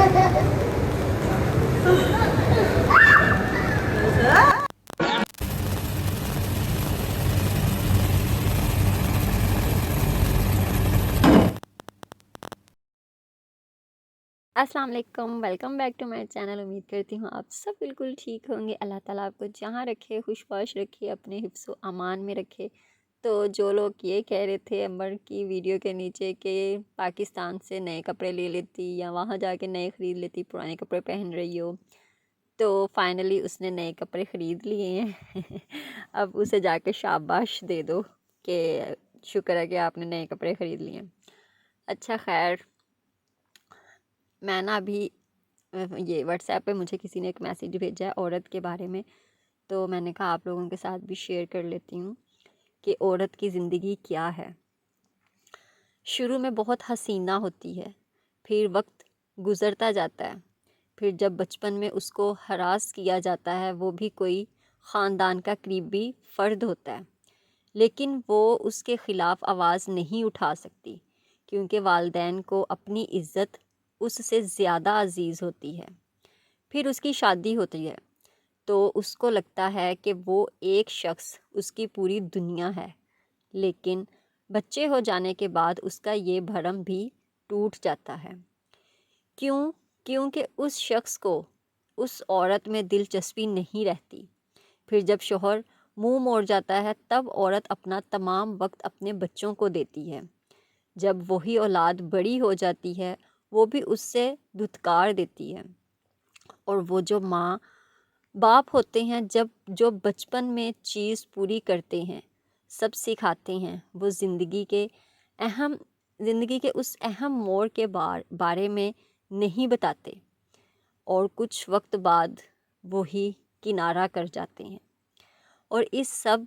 السلام علیکم، welcome back to my channel. امید کرتی ہوں آپ سب بالکل ٹھیک ہوں گے۔ اللہ تعالیٰ آپ کو جہاں رکھے خوش باش رکھے، اپنے حفظ و امان میں رکھے۔ تو جو لوگ یہ کہہ رہے تھے امبر کی ویڈیو کے نیچے کہ پاکستان سے نئے کپڑے لے لیتی یا وہاں جا کے نئے خرید لیتی، پرانے کپڑے پہن رہی ہو، تو فائنلی اس نے نئے کپڑے خرید لیے ہیں۔ اب اسے جا کے شاباش دے دو کہ شکر ہے کہ آپ نے نئے کپڑے خرید لیے ہیں۔ اچھا خیر، میں نا ابھی یہ واٹس ایپ پہ مجھے کسی نے ایک میسیج بھیجا ہے عورت کے بارے میں، تو میں نے کہا آپ لوگوں کے ساتھ بھی شیئر کر لیتی ہوں کہ عورت کی زندگی کیا ہے۔ شروع میں بہت حسینہ ہوتی ہے، پھر وقت گزرتا جاتا ہے، پھر جب بچپن میں اس کو ہراس کیا جاتا ہے، وہ بھی کوئی خاندان کا قریبی فرد ہوتا ہے، لیکن وہ اس کے خلاف آواز نہیں اٹھا سکتی کیونکہ والدین کو اپنی عزت اس سے زیادہ عزیز ہوتی ہے۔ پھر اس کی شادی ہوتی ہے تو اس کو لگتا ہے کہ وہ ایک شخص اس کی پوری دنیا ہے، لیکن بچے ہو جانے کے بعد اس کا یہ بھرم بھی ٹوٹ جاتا ہے۔ کیونکہ اس شخص کو اس عورت میں دلچسپی نہیں رہتی۔ پھر جب شوہر منہ موڑ جاتا ہے تب عورت اپنا تمام وقت اپنے بچوں کو دیتی ہے۔ جب وہی اولاد بڑی ہو جاتی ہے وہ بھی اس سے دھتکار دیتی ہے، اور وہ جو ماں باپ ہوتے ہیں جو بچپن میں چیز پوری کرتے ہیں، سب سکھاتے ہیں، وہ زندگی کے اس اہم موڑ کے بارے میں نہیں بتاتے، اور کچھ وقت بعد وہی کنارہ کر جاتے ہیں، اور اس سب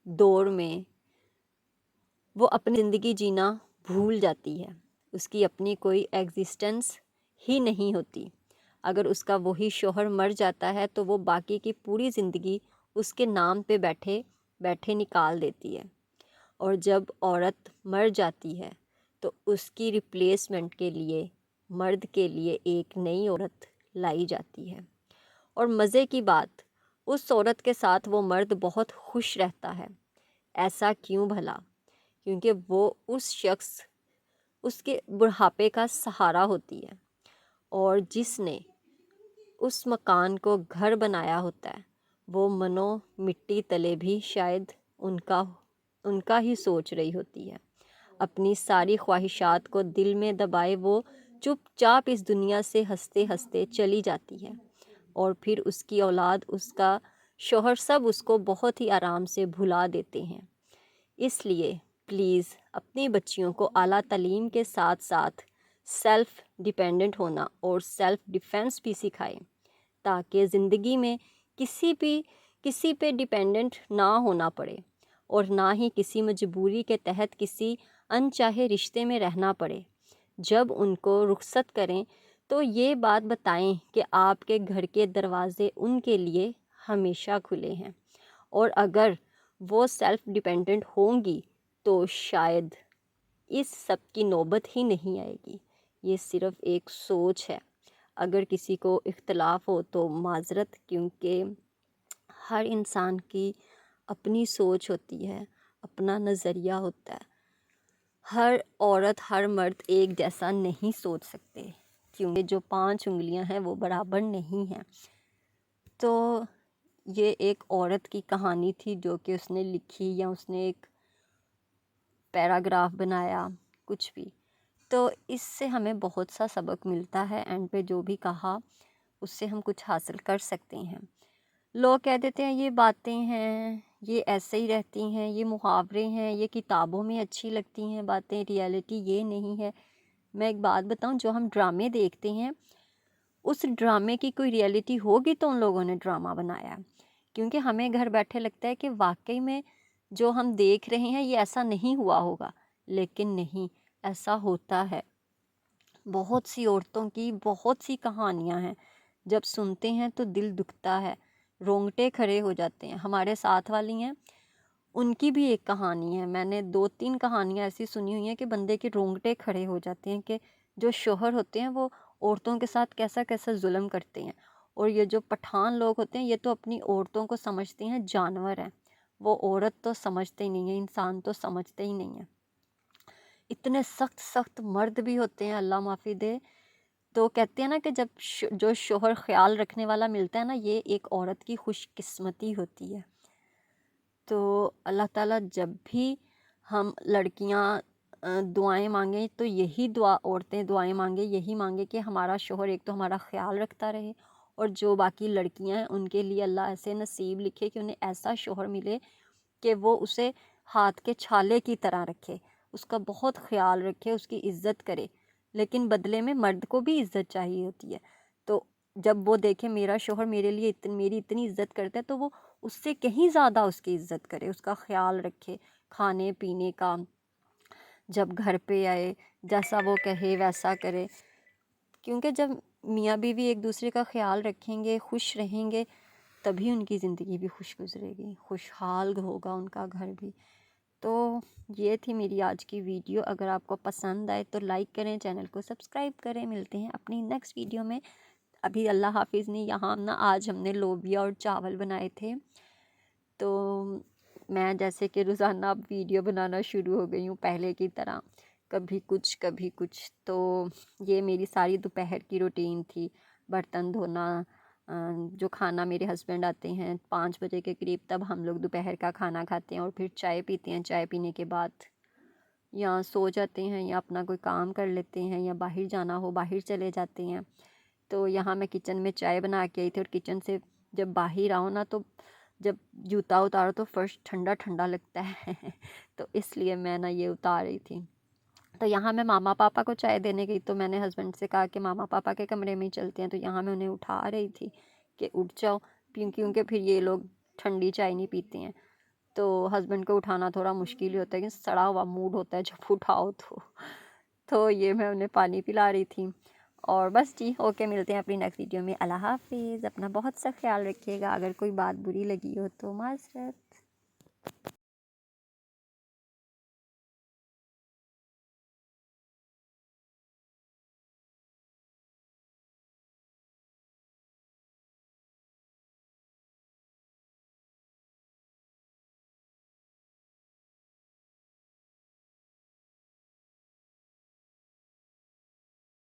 دور میں وہ اپنی زندگی جینا بھول جاتی ہے۔ اس کی اپنی کوئی ایگزسٹنس ہی نہیں ہوتی۔ اگر اس کا وہی شوہر مر جاتا ہے تو وہ باقی کی پوری زندگی اس کے نام پہ بیٹھے بیٹھے نکال دیتی ہے، اور جب عورت مر جاتی ہے تو اس کی ریپلیسمنٹ کے لیے مرد کے لیے ایک نئی عورت لائی جاتی ہے، اور مزے کی بات اس عورت کے ساتھ وہ مرد بہت خوش رہتا ہے۔ ایسا کیوں بھلا؟ کیونکہ وہ اس شخص اس کے بڑھاپے کا سہارا ہوتی ہے، اور جس نے اس مکان کو گھر بنایا ہوتا ہے وہ منو مٹی تلے بھی شاید ان کا ہی سوچ رہی ہوتی ہے۔ اپنی ساری خواہشات کو دل میں دبائے وہ چپ چاپ اس دنیا سے ہنستے ہنستے چلی جاتی ہے، اور پھر اس کی اولاد، اس کا شوہر، سب اس کو بہت ہی آرام سے بھلا دیتے ہیں۔ اس لیے پلیز اپنی بچیوں کو اعلیٰ تعلیم کے ساتھ ساتھ سیلف ڈیپینڈنٹ ہونا اور سیلف ڈیفینس بھی سکھائیں، تاکہ زندگی میں کسی پہ ڈیپینڈنٹ نہ ہونا پڑے، اور نہ ہی کسی مجبوری کے تحت کسی انچاہے رشتے میں رہنا پڑے۔ جب ان کو رخصت کریں تو یہ بات بتائیں کہ آپ کے گھر کے دروازے ان کے لیے ہمیشہ کھلے ہیں، اور اگر وہ سیلف ڈیپینڈنٹ ہوں گی تو شاید اس سب کی نوبت ہی نہیں آئے گی۔ یہ صرف ایک سوچ ہے۔ اگر کسی کو اختلاف ہو تو معذرت، کیونکہ ہر انسان کی اپنی سوچ ہوتی ہے، اپنا نظریہ ہوتا ہے۔ ہر عورت، ہر مرد ایک جیسا نہیں سوچ سکتے، کیونکہ جو 5 انگلیاں ہیں وہ برابر نہیں ہیں۔ تو یہ ایک عورت کی کہانی تھی جو کہ اس نے لکھی، یا اس نے ایک پیراگراف بنایا، کچھ بھی، تو اس سے ہمیں بہت سا سبق ملتا ہے۔ اینڈ پہ جو بھی کہا اس سے ہم کچھ حاصل کر سکتے ہیں۔ لوگ کہہ دیتے ہیں یہ باتیں ہیں، یہ ایسے ہی رہتی ہیں، یہ محاورے ہیں، یہ کتابوں میں اچھی لگتی ہیں باتیں، ریالٹی یہ نہیں ہے۔ میں ایک بات بتاؤں، جو ہم ڈرامے دیکھتے ہیں اس ڈرامے کی کوئی ریالٹی ہوگی تو ان لوگوں نے ڈرامہ بنایا ہے، کیونکہ ہمیں گھر بیٹھے لگتا ہے کہ واقعی میں جو ہم دیکھ رہے ہیں یہ ایسا نہیں ہوا ہوگا، لیکن نہیں، ایسا ہوتا ہے۔ بہت سی عورتوں کی بہت سی کہانیاں ہیں، جب سنتے ہیں تو دل دکھتا ہے، رونگٹے کھڑے ہو جاتے ہیں۔ ہمارے ساتھ والی ہیں، ان کی بھی ایک کہانی ہے، میں نے 2-3 کہانیاں ایسی سنی ہوئی ہیں کہ بندے کے رونگٹے کھڑے ہو جاتے ہیں، کہ جو شوہر ہوتے ہیں وہ عورتوں کے ساتھ کیسا کیسا ظلم کرتے ہیں. اور یہ جو پٹھان لوگ ہوتے ہیں یہ تو اپنی عورتوں کو سمجھتے ہیں جانور ہیں، وہ عورت تو سمجھتے ہی نہیں ہیں، انسان تو سمجھتے ہی نہیں ہیں. اتنے سخت سخت مرد بھی ہوتے ہیں، اللہ معافی دے. تو کہتے ہیں نا کہ جب جو شوہر خیال رکھنے والا ملتا ہے نا، یہ ایک عورت کی خوش قسمتی ہوتی ہے. تو اللہ تعالیٰ جب بھی ہم لڑکیاں دعائیں مانگیں تو یہی عورتیں دعائیں مانگیں، یہی مانگیں کہ ہمارا شوہر ایک تو ہمارا خیال رکھتا رہے، اور جو باقی لڑکیاں ہیں ان کے لیے اللہ ایسے نصیب لکھے کہ انہیں ایسا شوہر ملے کہ وہ اسے ہاتھ کے چھالے کی طرح رکھے، اس کا بہت خیال رکھے، اس کی عزت کرے. لیکن بدلے میں مرد کو بھی عزت چاہیے ہوتی ہے. تو جب وہ دیکھے میرا شوہر میرے لیے میری اتنی عزت کرتا ہے تو وہ اس سے کہیں زیادہ اس کی عزت کرے، اس کا خیال رکھے، کھانے پینے کا، جب گھر پہ آئے جیسا وہ کہے ویسا کرے. کیونکہ جب میاں بیوی ایک دوسرے کا خیال رکھیں گے، خوش رہیں گے، تبھی ان کی زندگی بھی خوش گزرے گی، خوشحال ہوگا ان کا گھر بھی. تو یہ تھی میری آج کی ویڈیو. اگر آپ کو پسند آئے تو لائک کریں، چینل کو سبسکرائب کریں. ملتے ہیں اپنی نیکسٹ ویڈیو میں. ابھی اللہ حافظ نہیں، یہاں نا آج ہم نے لوبیا اور چاول بنائے تھے. تو میں جیسے کہ روزانہ اب ویڈیو بنانا شروع ہو گئی ہوں پہلے کی طرح، کبھی کچھ کبھی کچھ. تو یہ میری ساری دوپہر کی روٹین تھی. برتن دھونا، جو کھانا میرے ہسبینڈ آتے ہیں 5 بجے کے قریب، تب ہم لوگ دوپہر کا کھانا کھاتے ہیں اور پھر چائے پیتے ہیں. چائے پینے کے بعد یا سو جاتے ہیں یا اپنا کوئی کام کر لیتے ہیں، یا باہر جانا ہو باہر چلے جاتے ہیں. تو یہاں میں کچن میں چائے بنا کے آئی تھی، اور کچن سے جب باہر آؤ نا تو جب جوتا اتارو تو فرش ٹھنڈا ٹھنڈا لگتا ہے تو اس لیے میں نا یہ اتار رہی تھی. تو یہاں میں ماما پاپا کو چائے دینے گئی، تو میں نے ہسبینڈ سے کہا کہ ماما پاپا کے کمرے میں ہی چلتے ہیں. تو یہاں میں انہیں اٹھا رہی تھی کہ اٹھ جاؤ، کیونکہ پھر یہ لوگ ٹھنڈی چائے نہیں پیتے ہیں. تو ہسبینڈ کو اٹھانا تھوڑا مشکل ہی ہوتا ہے، کہ سڑا ہوا موڈ ہوتا ہے جب اٹھاؤ تو یہ میں انہیں پانی پلا رہی تھی. اور بس جی، اوکے، ملتے ہیں اپنی نیکسٹ ویڈیو میں. اللہ حافظ. اپنا بہت سا خیال رکھیے گا. اگر کوئی بات بری لگی ہو تو معذرت.